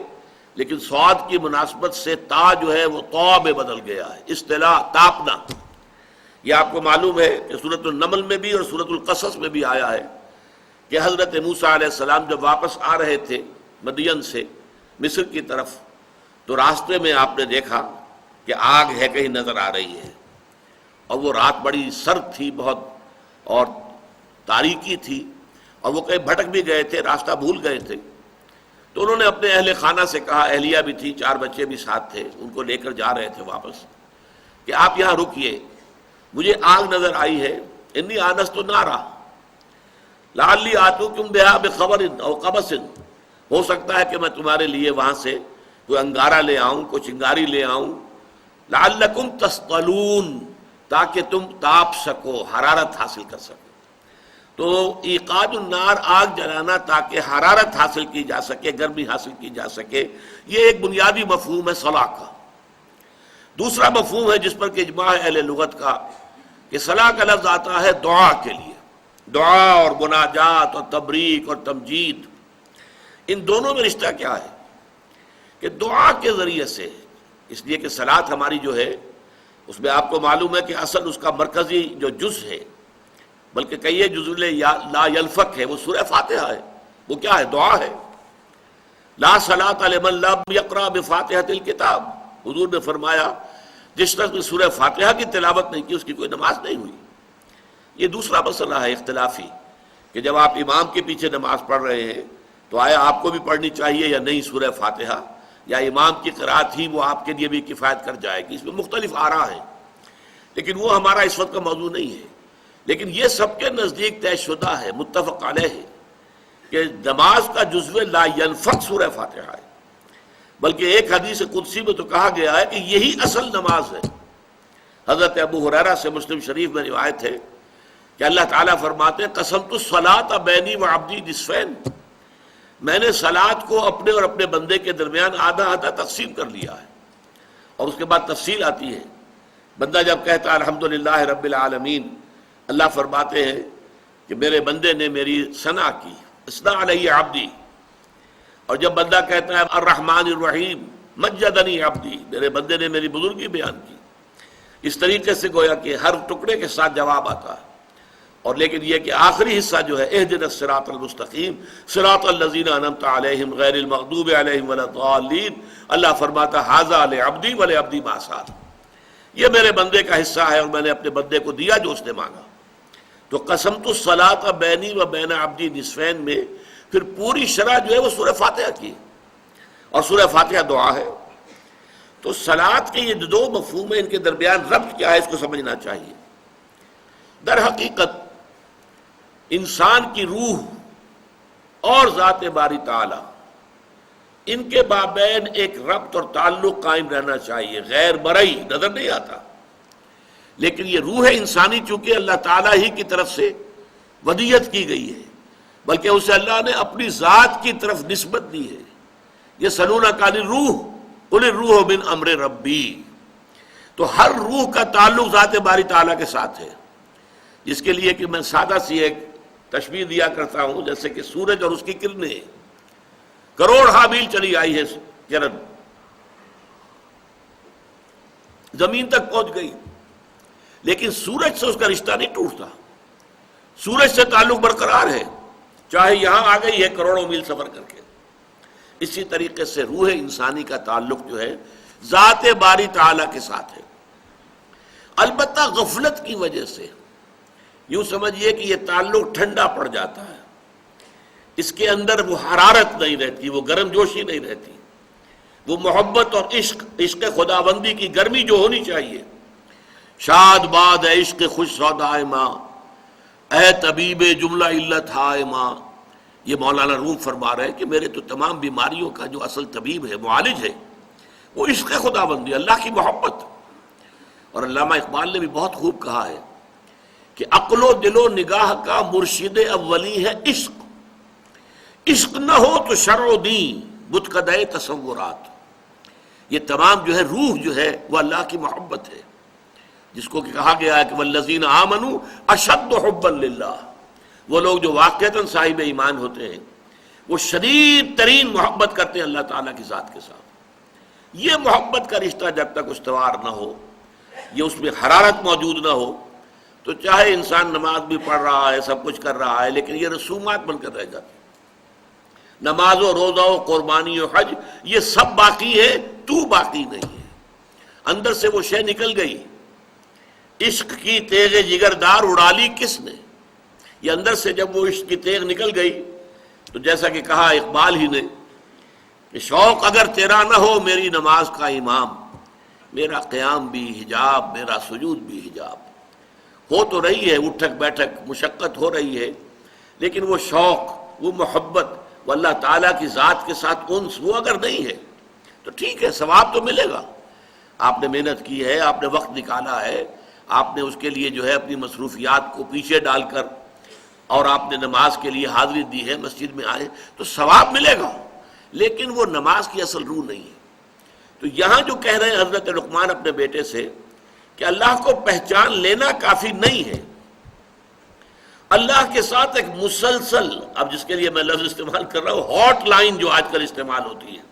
لیکن صاد کی مناسبت سے تا جو ہے وہ طا میں بدل گیا ہے، اصطلاح تاپنا۔ یہ آپ کو معلوم ہے کہ سورۃ النمل میں بھی اور سورۃ القصص میں بھی آیا ہے کہ حضرت موسیٰ علیہ السلام جب واپس آ رہے تھے مدین سے مصر کی طرف، تو راستے میں آپ نے دیکھا کہ آگ ہے کہیں نظر آ رہی ہے، اور وہ رات بڑی سرد تھی بہت اور تاریکی تھی، اور وہ کہیں بھٹک بھی گئے تھے، راستہ بھول گئے تھے۔ تو انہوں نے اپنے اہل خانہ سے کہا، اہلیہ بھی تھی، 4 بچے بھی ساتھ تھے، ان کو لے کر جا رہے تھے واپس، کہ آپ یہاں رکیے، مجھے آگ نظر آئی ہے، انی آنست نارا لعلی آتوکم بہا بخبر او قبس، ہو سکتا ہے کہ میں تمہارے لیے وہاں سے کوئی انگارہ لے آؤں، کوئی چنگاری لے آؤں، لعلکم تسقلون، تاکہ تم تاپ سکو، حرارت حاصل کر سکو۔ تو ایقاد النار، آگ جلانا تاکہ حرارت حاصل کی جا سکے، گرمی حاصل کی جا سکے، یہ ایک بنیادی مفہوم ہے صلاح کا۔ دوسرا مفہوم ہے جس پر کہ اجماع ہے اہل لغت کا، کہ صلاح کا لفظ آتا ہے دعا کے لیے، دعا اور مناجات اور تبریک اور تمجید، ان دونوں میں رشتہ کیا ہے کہ دعا کے ذریعے سے، اس لیے کہ صلاۃ ہماری جو ہے اس میں آپ کو معلوم ہے کہ اصل اس کا مرکزی جو جز ہے، بلکہ کئی جزء لا یلفق ہے، وہ سورہ فاتحہ ہے۔ وہ کیا ہے؟ دعا ہے۔ لا صلاۃ لمن لم یقرأ بفاتحۃ الکتاب، حضور نے فرمایا جس شخص نے سورہ فاتحہ کی تلاوت نہیں کی اس کی کوئی نماز نہیں ہوئی۔ یہ دوسرا مسئلہ ہے اختلافی، کہ جب آپ امام کے پیچھے نماز پڑھ رہے ہیں تو آیا آپ کو بھی پڑھنی چاہیے یا نہیں سورہ فاتحہ، یا امام کی قرأت ہی وہ آپ کے لیے بھی کفایت کر جائے گی؟ اس میں مختلف آراء ہیں، لیکن وہ ہمارا اس وقت کا موضوع نہیں ہے۔ لیکن یہ سب کے نزدیک طے شدہ ہے، متفق علیہ ہے، کہ نماز کا جزو لا ینفق سورہ فاتحہ ہے۔ بلکہ ایک حدیث قدسی میں تو کہا گیا ہے کہ یہی اصل نماز ہے۔ حضرت ابو ہریرہ سے مسلم شریف میں روایت ہے کہ اللہ تعالیٰ فرماتے ہیں، قسمت الصلاۃ بینی و عبدی نصفین، میں نے صلاۃ کو اپنے اور اپنے بندے کے درمیان آدھا آدھا تقسیم کر لیا ہے۔ اور اس کے بعد تفصیل آتی ہے، بندہ جب کہتا ہے الحمدللہ رب العالمین، اللہ فرماتے ہیں کہ میرے بندے نے میری ثنا کی، اثنا علیہ عبدی، اور جب بندہ کہتا ہے الرحمن الرحیم مجدنی عبدی، میرے بندے نے میری بزرگی بیان کی، اس طریقے سے گویا کہ ہر ٹکڑے کے ساتھ جواب آتا ہے۔ اور لیکن یہ کہ آخری حصہ جو ہے اہدنا الصراط المستقیم صراط الذین انعمت علیہم غیر المغضوب علیہم ولا الضالین، اللہ فرماتا ھذا لعبدی ولعبدی ما سأل، یہ میرے بندے کا حصہ ہے اور میں نے اپنے بندے کو دیا جو اس نے مانگا۔ تو قسمت الصلاۃ بینی و بین عبدی نصفین میں پھر پوری شرح جو ہے وہ سورہ فاتحہ کی، اور سورہ فاتحہ دعا ہے۔ تو صلاۃ کے یہ 2 مفہوم ہیں، ان کے درمیان ربط کیا ہے اس کو سمجھنا چاہیے۔ در حقیقت انسان کی روح اور ذات باری تعالی، ان کے مابین ایک ربط اور تعلق قائم رہنا چاہیے، غیر مرئی نظر نہیں آتا، لیکن یہ روح انسانی چونکہ اللہ تعالیٰ ہی کی طرف سے ودیت کی گئی ہے، بلکہ اسے اللہ نے اپنی ذات کی طرف نسبت دی ہے۔ یہ سلونک عن الروح قل الروح من امر ربی، تو ہر روح کا تعلق ذات باری تعالیٰ کے ساتھ ہے، جس کے لیے کہ میں سادہ سی ایک تشبیہ دیا کرتا ہوں، جیسے کہ سورج اور اس کی کرنیں، کروڑ حابیل چلی آئی ہے کرن، زمین تک پہنچ گئی، لیکن سورج سے اس کا رشتہ نہیں ٹوٹتا، سورج سے تعلق برقرار ہے، چاہے یہاں آ گئی ہے کروڑوں میل سفر کر کے۔ اسی طریقے سے روح انسانی کا تعلق جو ہے ذات باری تعالی کے ساتھ ہے، البتہ غفلت کی وجہ سے یوں سمجھیے کہ یہ تعلق ٹھنڈا پڑ جاتا ہے، اس کے اندر وہ حرارت نہیں رہتی، وہ گرم جوشی نہیں رہتی، وہ محبت اور عشق خداوندی کی گرمی جو ہونی چاہیے۔ شاد باد ہے عشق خوش سودائے ماں، اے طبیب جملہ علت ہائے ماں۔ یہ مولانا روم فرما رہے ہیں کہ میرے تو تمام بیماریوں کا جو اصل طبیب ہے، معالج ہے، وہ عشق خداوندی، اللہ کی محبت۔ اور علامہ اقبال نے بھی بہت خوب کہا ہے کہ عقل و دل و نگاہ کا مرشد اولی ہے عشق، عشق نہ ہو تو شرع و دین بت قدئے تصورات۔ یہ تمام جو ہے روح جو ہے وہ اللہ کی محبت ہے، جس کو کہا گیا ہے کہ والذین آمنوا اشد حبا للہ، وہ لوگ جو واقعتاً صاحب ایمان ہوتے ہیں وہ شدید ترین محبت کرتے ہیں اللہ تعالیٰ کی ذات کے ساتھ۔ یہ محبت کا رشتہ جب تک استوار نہ ہو، یہ اس میں حرارت موجود نہ ہو، تو چاہے انسان نماز بھی پڑھ رہا ہے، سب کچھ کر رہا ہے، لیکن یہ رسومات بن کر رہ جاتی۔ نماز و روزہ و قربانی و حج یہ سب باقی ہے، تو باقی نہیں ہے۔ اندر سے وہ شے نکل گئی، عشق کی تیغ جگردار اڑا لی کس نے؟ یہ اندر سے جب وہ عشق کی تیغ نکل گئی تو جیسا کہ کہا اقبال ہی نے کہ شوق اگر تیرا نہ ہو میری نماز کا امام، میرا قیام بھی حجاب میرا سجود بھی حجاب۔ ہو تو رہی ہے اٹھک بیٹھک، مشقت ہو رہی ہے، لیکن وہ شوق، وہ محبت، وہ اللہ تعالیٰ کی ذات کے ساتھ انس وہ اگر نہیں ہے تو ٹھیک ہے، ثواب تو ملے گا۔ آپ نے محنت کی ہے، آپ نے وقت نکالا ہے، آپ نے اس کے لیے جو ہے اپنی مصروفیات کو پیچھے ڈال کر اور آپ نے نماز کے لیے حاضری دی ہے، مسجد میں آئے تو ثواب ملے گا، لیکن وہ نماز کی اصل روح نہیں ہے۔ تو یہاں جو کہہ رہے ہیں حضرت لقمان اپنے بیٹے سے کہ اللہ کو پہچان لینا کافی نہیں ہے، اللہ کے ساتھ ایک مسلسل، اب جس کے لیے میں لفظ استعمال کر رہا ہوں ہاٹ لائن جو آج کل استعمال ہوتی ہے،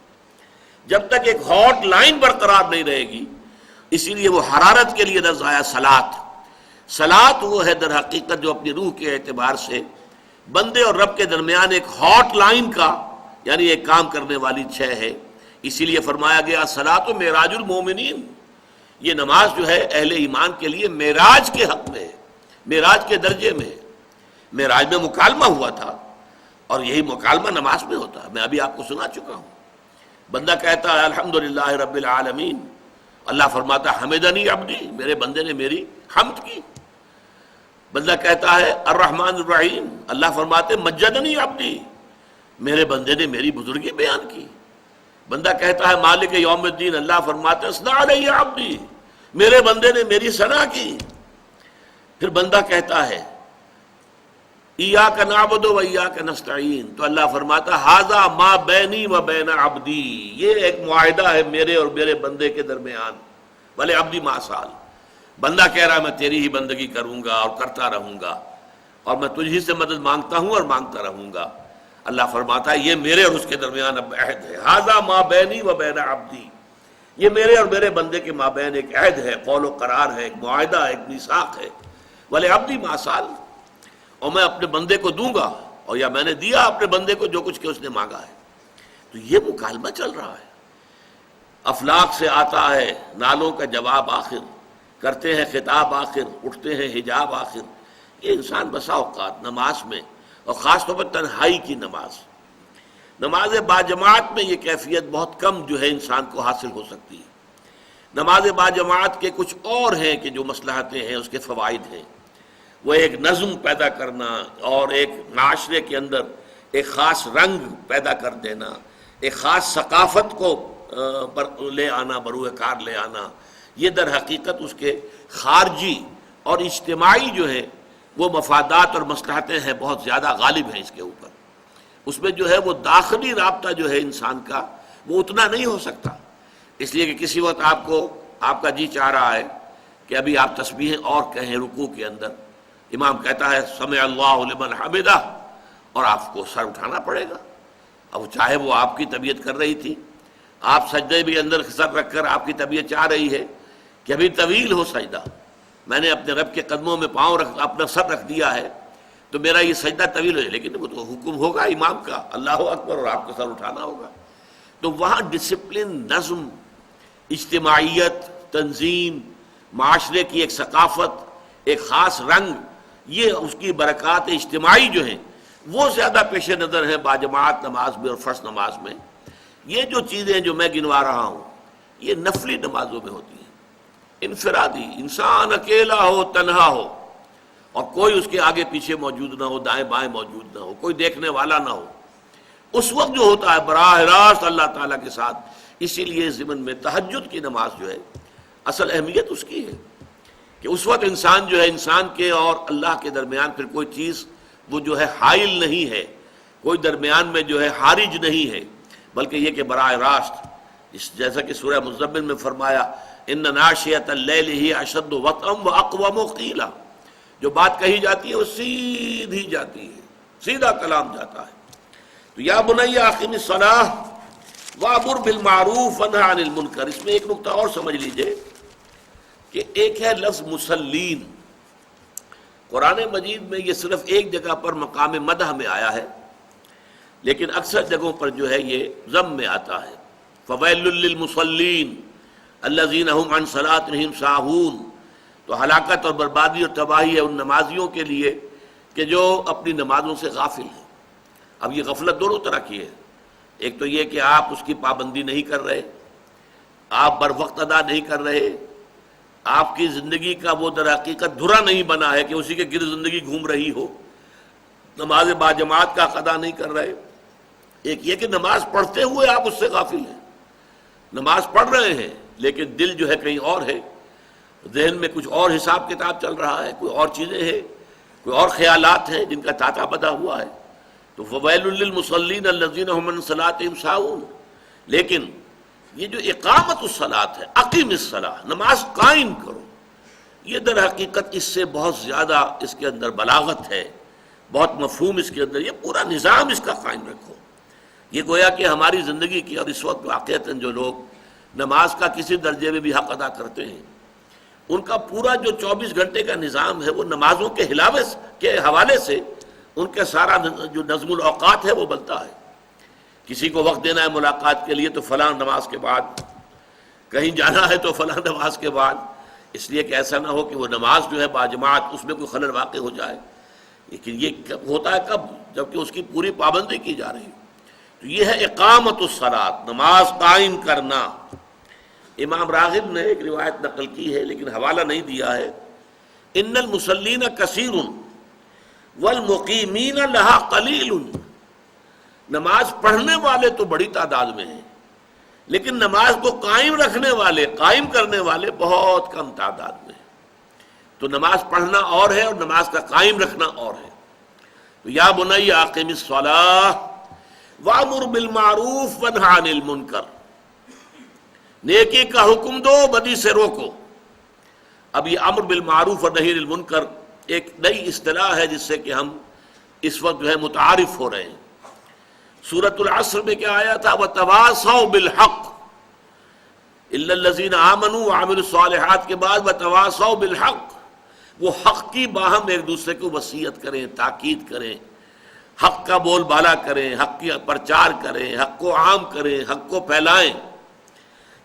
جب تک ایک ہاٹ لائن برقرار نہیں رہے گی، اسی لیے وہ حرارت کے لیے لفظ آیا صلاۃ۔ صلاۃ وہ ہے در حقیقت جو اپنی روح کے اعتبار سے بندے اور رب کے درمیان ایک ہاٹ لائن کا، یعنی ایک کام کرنے والی شے ہے۔ اسی لیے فرمایا گیا صلاۃ و معراج المومنین، یہ نماز جو ہے اہل ایمان کے لیے معراج کے حق میں ہے، معراج کے درجے میں ہے۔ معراج میں مکالمہ ہوا تھا اور یہی مکالمہ نماز میں ہوتا ہے، میں ابھی آپ کو سنا چکا ہوں۔ بندہ کہتا ہے الحمدللہ رب العالمین، اللہ فرماتا ہے حمدنی عبدی، میرے بندے نے میری حمد کی۔ بندہ کہتا ہے الرحمن الرحیم، اللہ فرماتے مجدنی عبدی، میرے بندے نے میری بزرگی بیان کی۔ بندہ کہتا ہے مالک یوم الدین، اللہ فرماتے اثنا علی عبدی، میرے بندے نے میری ثنا کی۔ پھر بندہ کہتا ہے ایاک نعبد و ایاک نستعین، تو اللہ فرماتا ھذا ما بینی و بین عبدی، یہ ایک معاہدہ ہے میرے اور میرے بندے کے درمیان، بھلے عبدی ما سال، بندہ کہہ رہا ہے میں تیری ہی بندگی کروں گا اور کرتا رہوں گا، اور میں تجھ ہی سے مدد مانگتا ہوں اور مانگتا رہوں گا۔ اللہ فرماتا ہے یہ میرے اور اس کے درمیان اب عہد ہے، ھذا ما بینی و بین عبدی، یہ میرے اور میرے بندے کے مابین ایک عہد ہے، قول و قرار ہے، ایک معاہدہ ہے، ایک میثاق ہے، بھلے عبدی ما سال، اور میں اپنے بندے کو دوں گا، اور یا میں نے دیا اپنے بندے کو جو کچھ کہ اس نے مانگا ہے۔ تو یہ مکالمہ چل رہا ہے، افلاک سے آتا ہے نالوں کا جواب آخر، کرتے ہیں خطاب آخر، اٹھتے ہیں حجاب آخر۔ یہ انسان بسا اوقات نماز میں، اور خاص طور پر تنہائی کی نماز باجماعت میں یہ کیفیت بہت کم جو ہے انسان کو حاصل ہو سکتی ہے۔ نماز باجماعت کے کچھ اور ہیں کہ جو مصلحتیں ہیں، اس کے فوائد ہیں، وہ ایک نظم پیدا کرنا اور ایک معاشرے کے اندر ایک خاص رنگ پیدا کر دینا، ایک خاص ثقافت کو لے آنا، بروئے کار لے آنا، یہ در حقیقت اس کے خارجی اور اجتماعی جو ہے وہ مفادات اور مصلحتیں ہیں، بہت زیادہ غالب ہیں اس کے اوپر۔ اس میں جو ہے وہ داخلی رابطہ جو ہے انسان کا وہ اتنا نہیں ہو سکتا، اس لیے کہ کسی وقت آپ کا جی چاہ رہا ہے کہ ابھی آپ تسبیحیں اور کہیں رکوع کے اندر، امام کہتا ہے سمع اللہ لمن حمدہ، اور آپ کو سر اٹھانا پڑے گا، اب چاہے وہ آپ کی طبیعت کر رہی تھی، آپ سجدے بھی اندر سر رکھ کر آپ کی طبیعت چاہ رہی ہے کہ ابھی طویل ہو سجدہ، میں نے اپنے رب کے قدموں میں اپنا سر رکھ دیا ہے تو میرا یہ سجدہ طویل ہو جائے، لیکن وہ تو حکم ہوگا امام کا اللہ اکبر اور آپ کو سر اٹھانا ہوگا۔ تو وہاں ڈسپلن، نظم، اجتماعیت، تنظیم، معاشرے کی ایک ثقافت، ایک خاص رنگ، یہ اس کی برکات اجتماعی جو ہیں وہ زیادہ پیش نظر ہیں باجماعت نماز میں اور فرض نماز میں۔ یہ جو چیزیں جو میں گنوا رہا ہوں یہ نفلی نمازوں میں ہوتی ہیں، انفرادی، انسان اکیلا ہو، تنہا ہو اور کوئی اس کے آگے پیچھے موجود نہ ہو، دائیں بائیں موجود نہ ہو، کوئی دیکھنے والا نہ ہو، اس وقت جو ہوتا ہے براہ راست اللہ تعالیٰ کے ساتھ۔ اسی لیے ضمن میں تہجد کی نماز جو ہے اصل اہمیت اس کی ہے کہ اس وقت انسان جو ہے، انسان کے اور اللہ کے درمیان پھر کوئی چیز وہ جو ہے حائل نہیں ہے، کوئی درمیان میں جو ہے حارج نہیں ہے، بلکہ یہ کہ براہ راست جیسا کہ سورہ مزمل میں فرمایا ان ناشئۃ اللیل ہی اشد وطئا واقوم قیلا، جو بات کہی جاتی ہے وہ سیدھی جاتی ہے، سیدھا کلام جاتا ہے۔ تو یا بنی اقم الصلاۃ وامر بالمعروف وانہی عن المنکر، اس میں ایک نقطہ اور سمجھ لیجئے کہ ایک ہے لفظ مسلین، قرآن مجید میں یہ صرف ایک جگہ پر مقام مدح میں آیا ہے، لیکن اکثر جگہوں پر جو ہے یہ ذم میں آتا ہے۔ فویل للمصلین الذین هم عن صلاتهم ساہون، تو ہلاکت اور بربادی اور تباہی ہے ان نمازیوں کے لیے کہ جو اپنی نمازوں سے غافل ہیں۔ اب یہ غفلت دونوں طرح کی ہے، ایک تو یہ کہ آپ اس کی پابندی نہیں کر رہے، آپ بر وقت ادا نہیں کر رہے، آپ کی زندگی کا وہ در حقیقت دھرا نہیں بنا ہے کہ اسی کے گرد زندگی گھوم رہی ہو، نماز باجماعت کا ادا نہیں کر رہے۔ ایک یہ کہ نماز پڑھتے ہوئے آپ اس سے غافل ہیں، نماز پڑھ رہے ہیں لیکن دل جو ہے کہیں اور ہے، ذہن میں کچھ اور حساب کتاب چل رہا ہے، کوئی اور چیزیں ہیں، کوئی اور خیالات ہیں جن کا تاتا پتا ہوا ہے۔ تو فویل للمصلین الذین هم عن صلاتهم ساہون، لیکن یہ جو اقامت الصلاۃ ہے، اقیم الصلاۃ، نماز قائم کرو، یہ در حقیقت اس سے بہت زیادہ اس کے اندر بلاغت ہے، بہت مفہوم اس کے اندر، یہ پورا نظام اس کا قائم رکھو۔ یہ گویا کہ ہماری زندگی کی اور اس وقت واقعتاً جو لوگ نماز کا کسی درجے میں بھی حق ادا کرتے ہیں، ان کا پورا جو 24 گھنٹے کا نظام ہے وہ نمازوں کے حوالے سے ان کے سارا جو نظم الاوقات ہے وہ بنتا ہے۔ کسی کو وقت دینا ہے ملاقات کے لیے تو فلاں نماز کے بعد، کہیں جانا ہے تو فلاں نماز کے بعد، اس لیے کہ ایسا نہ ہو کہ وہ نماز جو ہے باجماعت اس میں کوئی خلل واقع ہو جائے۔ لیکن یہ ہوتا ہے کب؟ جبکہ اس کی پوری پابندی کی جا رہی ہے۔ تو یہ ہے اقامت الصلاۃ، نماز قائم کرنا۔ امام راغب نے ایک روایت نقل کی ہے لیکن حوالہ نہیں دیا ہے، ان المصلین کثیر والمقیمین لہا قلیل، نماز پڑھنے والے تو بڑی تعداد میں ہیں لیکن نماز کو قائم رکھنے والے، قائم کرنے والے بہت کم تعداد میں ہیں۔ تو نماز پڑھنا اور ہے اور نماز کا قائم رکھنا اور ہے۔ تو یا بنی اقم الصلاۃ وامر بالمعروف وانہی عن المنکر، نیکی کا حکم دو، بدی سے روکو۔ اب یہ امر بالمعروف اور نہی عن المنکر ایک نئی اصطلاح ہے جس سے کہ ہم اس وقت جو ہے متعارف ہو رہے ہیں۔ سورۃ العصر میں کیا آیا تھا؟ وَتَوَاصَوْا بِالْحَقِّ، إِلَّا الَّذِينَ آمَنُوا وَعَمِلُوا الصَّالِحَاتِ کے بعد وَتَوَاصَوْا بِالْحَقِّ، وہ حق کی باہم ایک دوسرے کو وصیت کریں، تاکید کریں، حق کا بول بالا کریں، حق کی پرچار کریں، حق کو عام کریں، حق کو پھیلائیں۔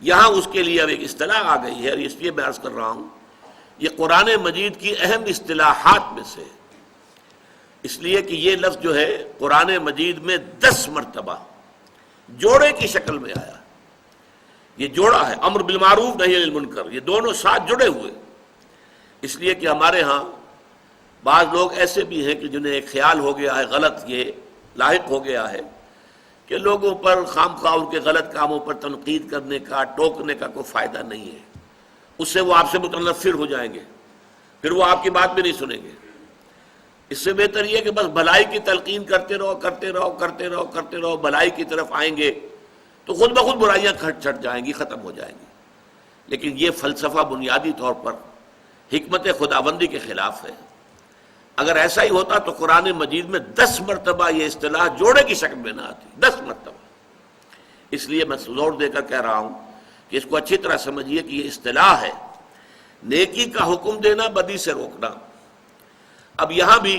یہاں اس کے لیے اب ایک اصطلاح آ گئی ہے اور اس لیے میں عرض کر رہا ہوں یہ قرآن مجید کی اہم اصطلاحات میں سے، اس لیے کہ یہ لفظ جو ہے قرآن مجید میں 10 مرتبہ جوڑے کی شکل میں آیا۔ یہ جوڑا ہے، امر بالمعروف نہی عن المنکر، یہ دونوں ساتھ جڑے ہوئے۔ اس لیے کہ ہمارے ہاں بعض لوگ ایسے بھی ہیں کہ جنہیں ایک خیال ہو گیا ہے، غلط یہ لاحق ہو گیا ہے کہ لوگوں پر خام خواہ ان کے غلط کاموں پر تنقید کرنے کا، ٹوکنے کا کوئی فائدہ نہیں ہے، اس سے وہ آپ سے متنفر ہو جائیں گے، پھر وہ آپ کی بات بھی نہیں سنیں گے۔ اس سے بہتر یہ کہ بس بھلائی کی تلقین کرتے رہو، کرتے رہو، کرتے رہو، کرتے رہو، بھلائی کی طرف آئیں گے تو خود بخود برائیاں چھٹ جائیں گی، ختم ہو جائیں گی۔ لیکن یہ فلسفہ بنیادی طور پر حکمت خداوندی کے خلاف ہے۔ اگر ایسا ہی ہوتا تو قرآن مجید میں 10 مرتبہ یہ اصطلاح جوڑے کی شکل میں نہ آتی، 10 مرتبہ۔ اس لیے میں زور دے کر کہہ رہا ہوں کہ اس کو اچھی طرح سمجھیے کہ یہ اصطلاح ہے، نیکی کا حکم دینا، بدی سے روکنا۔ اب یہاں بھی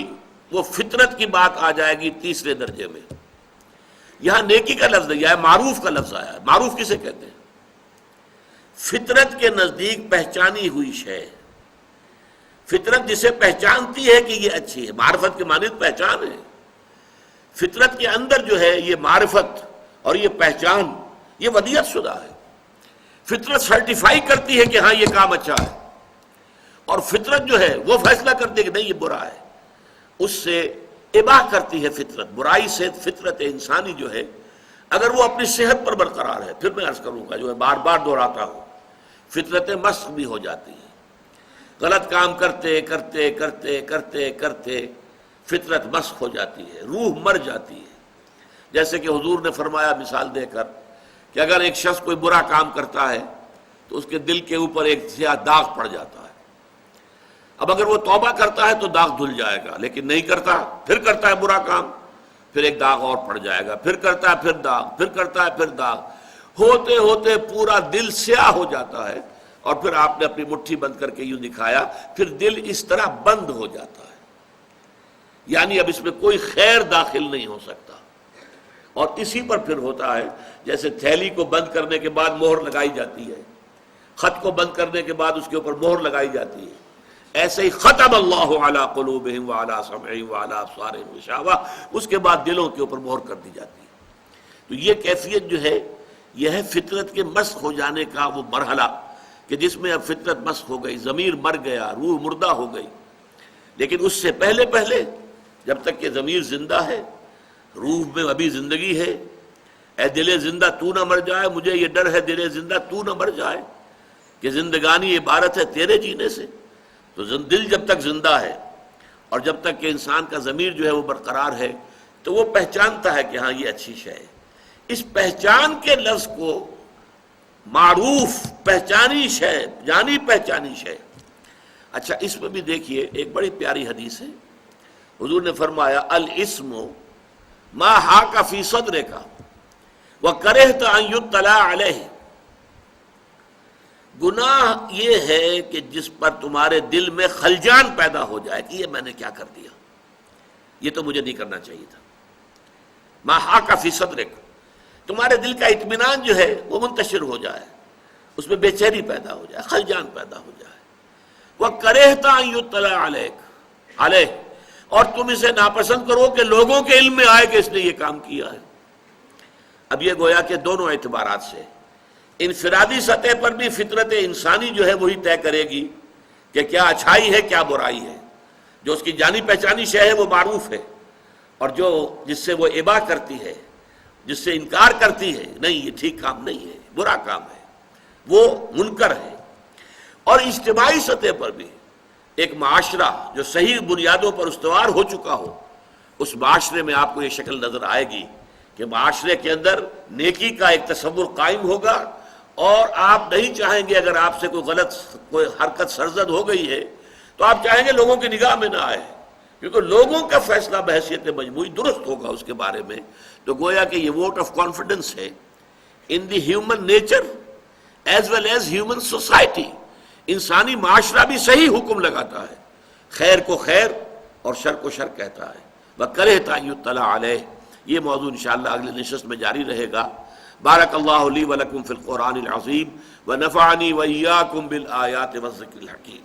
وہ فطرت کی بات آ جائے گی تیسرے درجے میں۔ یہاں نیکی کا لفظ نہیں آیا، معروف کا لفظ آیا ہے۔ معروف کسے کہتے ہیں؟ فطرت کے نزدیک پہچانی ہوئی شے، فطرت جسے پہچانتی ہے کہ یہ اچھی ہے۔ معرفت کے معنی پہچان ہے، فطرت کے اندر جو ہے یہ معرفت اور یہ پہچان، یہ ودیعت شدہ ہے۔ فطرت سرٹیفائی کرتی ہے کہ ہاں یہ کام اچھا ہے، اور فطرت جو ہے وہ فیصلہ کرتی ہے کہ نہیں یہ برا ہے، اس سے اباح کرتی ہے فطرت۔ برائی سے فطرت انسانی جو ہے اگر وہ اپنی صحت پر برقرار ہے، پھر میں عرض کروں گا جو ہے بار بار دہراتا ہوں، فطرت مسخ بھی ہو جاتی ہے۔ غلط کام کرتے کرتے کرتے کرتے کرتے فطرت مسخ ہو جاتی ہے، روح مر جاتی ہے۔ جیسے کہ حضور نے فرمایا مثال دے کر کہ اگر ایک شخص کوئی برا کام کرتا ہے تو اس کے دل کے اوپر ایک سیاہ داغ پڑ جاتا ہے۔ اب اگر وہ توبہ کرتا ہے تو داغ دھل جائے گا، لیکن نہیں کرتا، پھر کرتا ہے برا کام، پھر ایک داغ اور پڑ جائے گا، پھر کرتا ہے پھر داغ، پھر کرتا ہے پھر داغ، ہوتے ہوتے پورا دل سیاہ ہو جاتا ہے۔ اور پھر آپ نے اپنی مٹھی بند کر کے یوں دکھایا، پھر دل اس طرح بند ہو جاتا ہے، یعنی اب اس میں کوئی خیر داخل نہیں ہو سکتا۔ اور اسی پر پھر ہوتا ہے جیسے تھیلی کو بند کرنے کے بعد مہر لگائی جاتی ہے، خط کو بند کرنے کے بعد اس کے اوپر مہر لگائی جاتی ہے، ایسے ہی ختم اللہ علی قلوبہم وعلی سمعہم وعلی ابصارہم غشاوہ، اس کے بعد دلوں کے اوپر مہر کر دی جاتی ہے۔ تو یہ کیفیت جو ہے یہ ہے فطرت کے مسخ ہو جانے کا وہ مرحلہ کہ جس میں اب فطرت مسخ ہو گئی، ضمیر مر گیا، روح مردہ ہو گئی۔ لیکن اس سے پہلے پہلے جب تک کہ ضمیر زندہ ہے، روح میں ابھی زندگی ہے، اے دل زندہ تو نہ مر جائے، مجھے یہ ڈر ہے دل زندہ تو نہ مر جائے، کہ زندگانی عبارت ہے تیرے جینے سے۔ تو دل جب تک زندہ ہے اور جب تک کہ انسان کا ضمیر جو ہے وہ برقرار ہے تو وہ پہچانتا ہے کہ ہاں یہ اچھی شے ہے۔ اس پہچان کے لفظ کو معروف، پہچانی شے، جانی پہچانی شے۔ اچھا اس میں بھی دیکھیے ایک بڑی پیاری حدیث ہے، حضور نے فرمایا الاسم ما حاک فی صدرک وکرہت ان یطلع علیہ، گناہ یہ ہے کہ جس پر تمہارے دل میں خلجان پیدا ہو جائے کہ یہ میں نے کیا کر دیا، یہ تو مجھے نہیں کرنا چاہیے تھا۔ ما حاک فی صدرک، تمہارے دل کا اطمینان جو ہے وہ منتشر ہو جائے، اس میں بے چینی پیدا ہو جائے، خلجان پیدا ہو جائے۔ وَكَرِهْتَ أَن يُطَّلَعَ عَلَيْهِ، اور تم اسے ناپسند کرو کہ لوگوں کے علم میں آئے کہ اس نے یہ کام کیا ہے۔ اب یہ گویا کہ دونوں اعتبارات سے، انفرادی سطح پر بھی فطرت انسانی جو ہے وہی طے کرے گی کہ کیا اچھائی ہے کیا برائی ہے۔ جو اس کی جانی پہچانی شے ہے وہ معروف ہے، اور جو جس سے وہ ابا کرتی ہے، جس سے انکار کرتی ہے نہیں یہ ٹھیک کام نہیں ہے، برا کام ہے، وہ منکر ہے۔ اور اجتماعی سطح پر بھی ایک معاشرہ جو صحیح بنیادوں پر استوار ہو چکا ہو، اس معاشرے میں آپ کو یہ شکل نظر آئے گی کہ معاشرے کے اندر نیکی کا ایک تصور قائم ہوگا، اور آپ نہیں چاہیں گے اگر آپ سے کوئی غلط کوئی حرکت سرزد ہو گئی ہے تو آپ چاہیں گے لوگوں کی نگاہ میں نہ آئے، کیونکہ لوگوں کا فیصلہ بحیثیت مجموعی درست ہوگا اس کے بارے میں۔ تو گویا کہ یہ ووٹ آف کانفیڈنس ہے in the human nature as well as human society. انسانی معاشرہ بھی صحیح حکم لگاتا ہے، خیر کو خیر اور شر کو شر کہتا ہے۔ وَكَرِهْتَ أَن يُطَّلَعَ عَلَيْهِ، یہ موضوع انشاءاللہ اگلے نشست میں جاری رہے گا۔ بارک اللہ لی ولکم فی القرآن العظیم ونفعنی وإیاکم بالآیات والذکر الحکیم۔